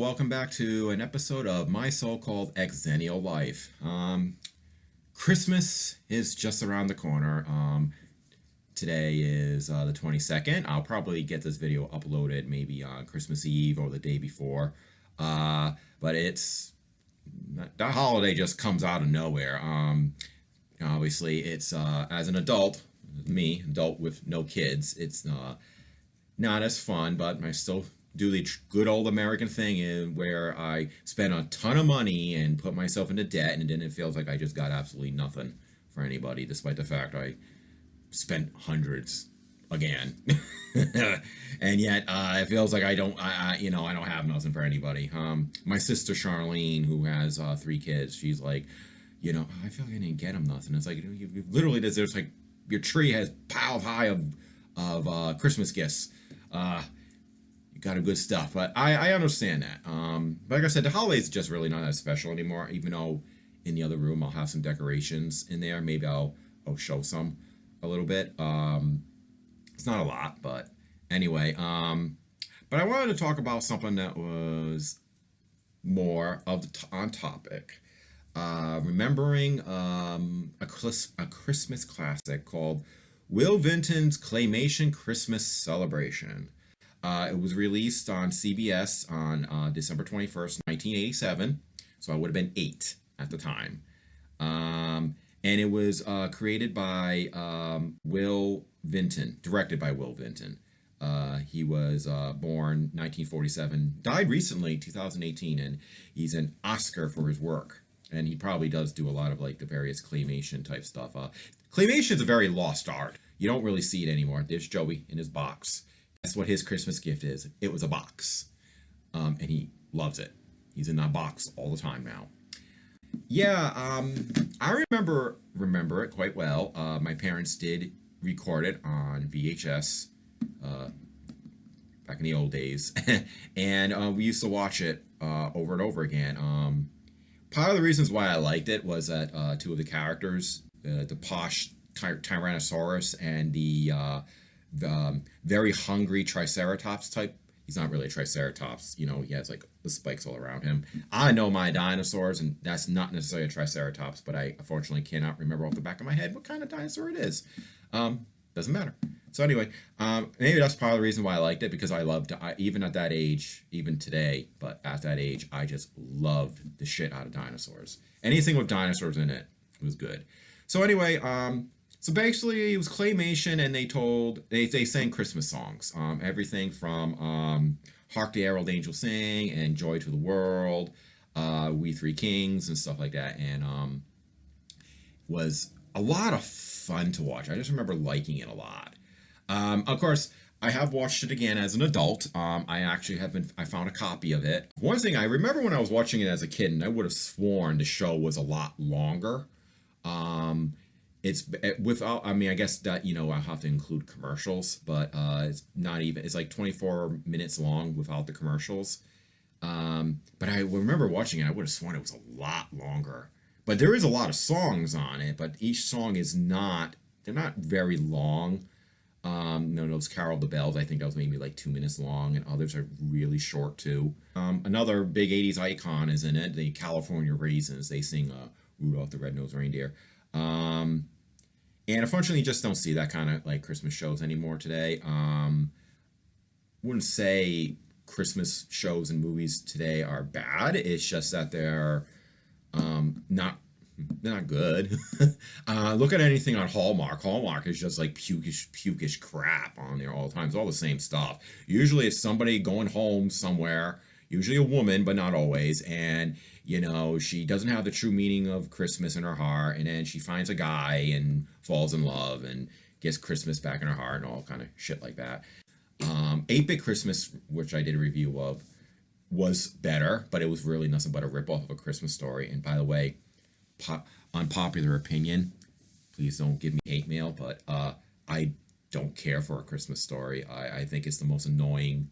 welcome back to an episode of my so-called Xennial life. Christmas is just around the corner. Today is the 22nd. I'll probably get this video uploaded maybe on Christmas Eve or the day before. But it's that holiday just comes out of nowhere. Obviously, it's as an adult, me, adult with no kids, it's not as fun, but I still do the good old American thing where I spend a ton of money and put myself into debt, and then it feels like I just got absolutely nothing for anybody, despite the fact I spent hundreds again. And yet it feels like I don't have nothing for anybody. My sister Charlene, who has 3 kids, she's like, I feel like I didn't get them nothing. It's like, you literally, there's like, your tree has piled high of Christmas gifts. You got a good stuff, but I understand that. Like I said, the holidays just really not as special anymore, even though in the other room I'll have some decorations in there. Maybe I'll show some a little bit. It's not a lot, but anyway. But I wanted to talk about something that was more of on topic. Remembering a Christmas classic called Will Vinton's Claymation Christmas Celebration. It was released on CBS on December 21st, 1987. So I would have been 8 at the time. And it was created by Will Vinton, directed by Will Vinton. He was born 1947, died recently, 2018, and he's an Oscar for his work. And he probably does do a lot of like the various claymation type stuff. Claymation is a very lost art. You don't really see it anymore. There's Joey in his box. That's what his Christmas gift is. It was a box. And he loves it. He's in that box all the time now. Yeah, I remember it quite well. My parents did record it on VHS back in the old days. And we used to watch it over and over again. Part of the reasons why I liked it was that 2 of the characters, the posh Tyrannosaurus and the very hungry Triceratops type. He's not really a Triceratops, he has like the spikes all around him. I know my dinosaurs, and that's not necessarily a Triceratops, but I unfortunately cannot remember off the back of my head what kind of dinosaur it is. Doesn't matter. So anyway, maybe that's part of the reason why I liked it, because I loved, even at that age, even today, but at that age, I just loved the shit out of dinosaurs. Anything with dinosaurs in it was good. So anyway, so basically it was claymation, and they sang Christmas songs. Everything from Hark the Herald Angels Sing and Joy to the World, We Three Kings and stuff like that. And was a lot of fun to watch. I just remember liking it a lot. Of course, I have watched it again as an adult. I found a copy of it. One thing I remember when I was watching it as a kid, and I would have sworn the show was a lot longer. It's without, I guess that, I'll have to include commercials, but it's not even, it's like 24 minutes long without the commercials. But I remember watching it, I would have sworn it was a lot longer. But there is a lot of songs on it, but each song they're not very long. Those Carol the Bells, I think that was maybe like 2 minutes long, and others are really short too. Another big 80s icon is in it, the California Raisins. They sing Rudolph the Red-Nosed Reindeer. And unfortunately, you just don't see that kind of like Christmas shows anymore today. Wouldn't say Christmas shows and movies today are bad. It's just that they're not good. Look at anything on Hallmark. Hallmark is just like pukish crap on there all the time. It's all the same stuff. Usually it's somebody going home somewhere, usually a woman, but not always, and she doesn't have the true meaning of Christmas in her heart, and then she finds a guy and falls in love and gets Christmas back in her heart and all kind of shit like that. 8-Bit Christmas, which I did a review of, was better, but it was really nothing but a ripoff of A Christmas Story. And by the way, unpopular opinion, please don't give me hate mail, but I don't care for A Christmas Story. I think it's the most annoying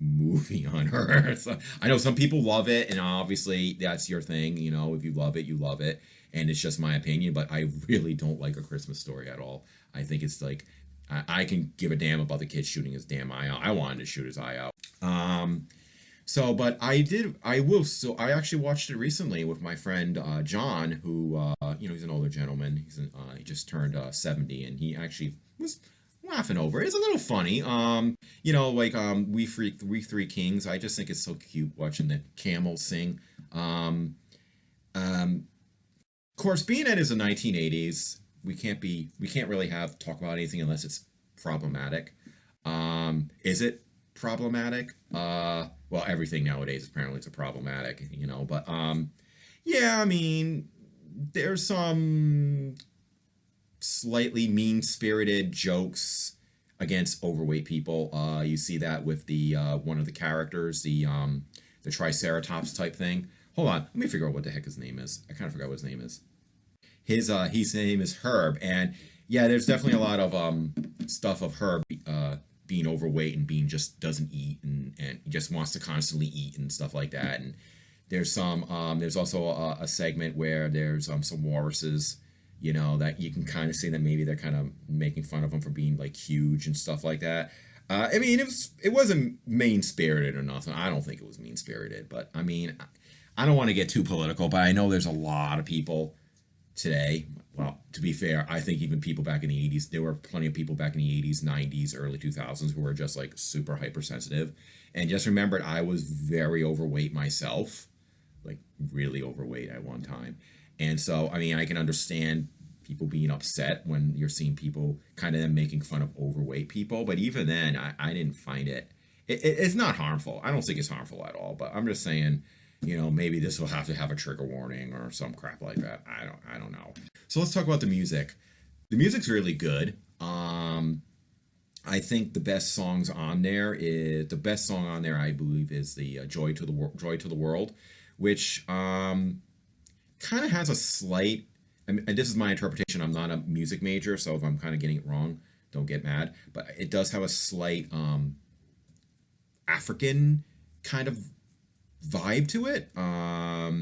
movie on earth. I know some people love it, and obviously that's your thing. If you love it, you love it, and it's just my opinion, but I really don't like A Christmas Story at all. I think it's like, I can give a damn about the kid shooting his damn eye out. I wanted to shoot his eye out. So, but I actually watched it recently with my friend John, who, he's an older gentleman. He just turned 70, and he actually was laughing over it. It's a little funny. We Three Kings. I just think it's so cute watching the camels sing. Of course, being it is the 1980s, we can't really talk about anything unless it's problematic. Is it problematic? Well, everything nowadays apparently is a problematic, but yeah, I mean, there's some slightly mean-spirited jokes against overweight people. You see that with the one of the characters, the Triceratops type thing. Hold on, let me figure out what the heck his name is. I kind of forgot what his name is. His name is Herb, and yeah, there's definitely a lot of stuff of Herb being overweight and being just doesn't eat and just wants to constantly eat and stuff like that. And there's also a segment where there's some walruses, that you can kind of see that maybe they're kind of making fun of him for being like huge and stuff like that. I mean, it wasn't mean spirited or nothing. I don't think it was mean spirited, but I mean, I don't want to get too political, but I know there's a lot of people today. Well, to be fair, I think even people back in the 80s, there were plenty of people back in the 80s, 90s, early 2000s who were just like super hypersensitive. And just remembered I was very overweight myself, like really overweight at one time. And so, I mean, I can understand people being upset when you're seeing people kind of making fun of overweight people. But even then, I didn't find it's not harmful. I don't think it's harmful at all. But I'm just saying, maybe this will have to have a trigger warning or some crap like that. I don't know. So let's talk about the music. The music's really good. I think the best song on there, I believe, is the Joy to the World, which kind of has a slight. I mean, and this is my interpretation. I'm not a music major, so if I'm kind of getting it wrong, don't get mad. But it does have a slight African kind of vibe to it, but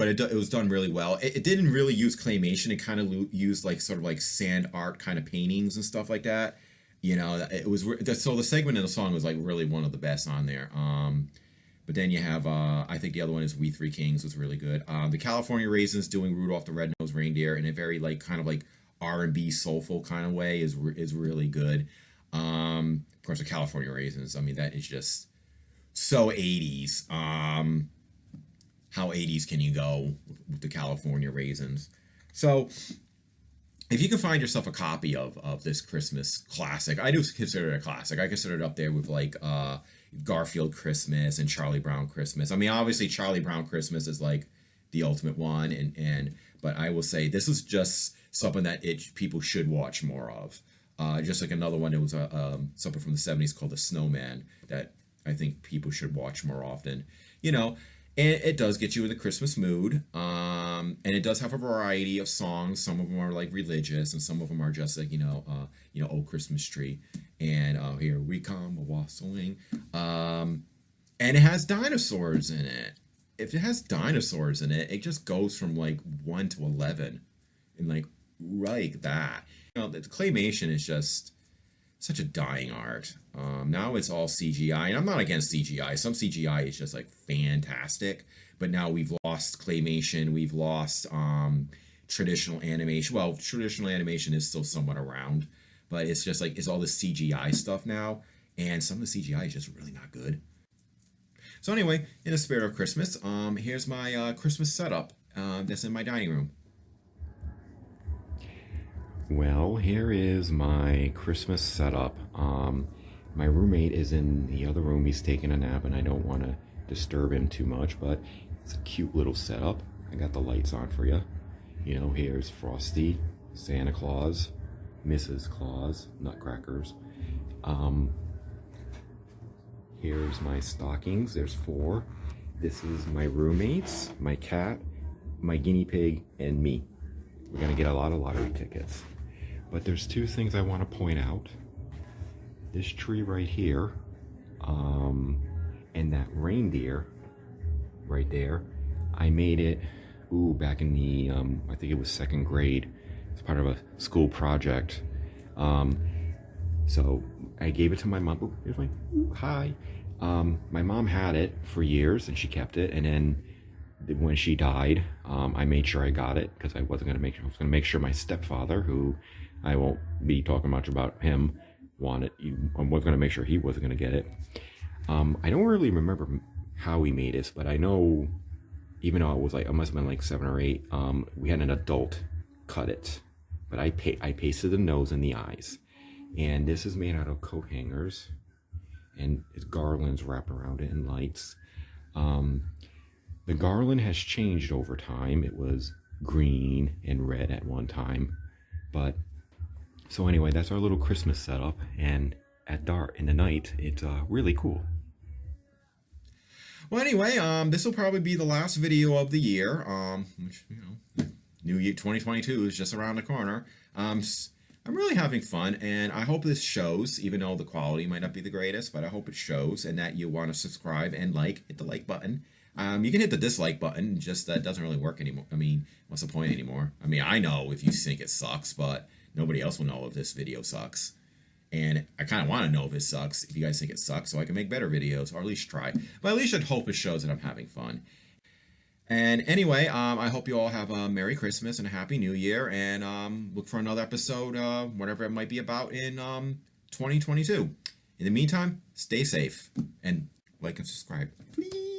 it was done really well. It didn't really use claymation. It kind of used like sort of like sand art kind of paintings and stuff like that. It was so the segment in the song was like really one of the best on there. But then you have I think the other one is We Three Kings was really good. The California Raisins doing Rudolph the Red-Nosed Reindeer in a very like kind of like R&B soulful kind of way is really good. Of course, the California Raisins. I mean, that is just so 80s. How 80s can you go with the California Raisins? So, if you can find yourself a copy of this Christmas classic, I do consider it a classic. I consider it up there with like Garfield Christmas and Charlie Brown Christmas. I mean, obviously Charlie Brown Christmas is like the ultimate one, but I will say this is just something that people should watch more of. Just like another one, it was something from the 70s called The Snowman that I think people should watch more often. And it does get you in the Christmas mood. And it does have a variety of songs. Some of them are like religious, and some of them are just like Old Christmas Tree, and Here We Come a Wassailing. And it has dinosaurs in it. If it has dinosaurs in it, it just goes from like 1 to 11, and like that. The claymation is just such a dying art. Now it's all CGI, and I'm not against CGI. Some CGI is just like fantastic, but now we've lost claymation. We've lost traditional animation. Well, traditional animation is still somewhat around, but it's just like it's all this CGI stuff now, and some of the CGI is just really not good. So anyway, in the spirit of Christmas, here's my Christmas setup that's in my dining room. Well, here is my Christmas setup. My roommate is in the other room. He's taking a nap, and I don't want to disturb him too much, but it's a cute little setup. I got the lights on for you. Here's Frosty, Santa Claus, Mrs. Claus, Nutcrackers. Here's my stockings. There's 4. This is my roommates, my cat, my guinea pig, and me. We're going to get a lot of lottery tickets. But there's 2 things I want to point out. This tree right here, and that reindeer right there. I made it, back in the, I think it was 2nd grade. It's part of a school project. So I gave it to my mom. Oh, here's my hi. My mom had it for years and she kept it. And then when she died, I made sure I got it because I was going to make sure my stepfather, who I won't be talking much about him, I was going to make sure he wasn't going to get it. I don't really remember how we made this, but I know, even though it must have been like 7 or 8, we had an adult cut it. But I pasted the nose and the eyes. And this is made out of coat hangers. And it's garlands wrapped around it and lights. The garland has changed over time. It was green and red at one time. But, so anyway, that's our little Christmas setup. And at dark, in the night, it's really cool. Well, anyway, this will probably be the last video of the year, which, New Year 2022 is just around the corner. I'm really having fun, and I hope this shows, even though the quality might not be the greatest, but I hope it shows, and that you want to subscribe and hit the like button. You can hit the dislike button, just that doesn't really work anymore. I mean, what's the point anymore? I mean, I know if you think it sucks, but nobody else will know if this video sucks. And I kind of want to know if it sucks, if you guys think it sucks, so I can make better videos, or at least try. But at least I'd hope it shows that I'm having fun. And anyway, I hope you all have a Merry Christmas and a Happy New Year, and look for another episode, whatever it might be about, in 2022. In the meantime, stay safe, and like and subscribe, please.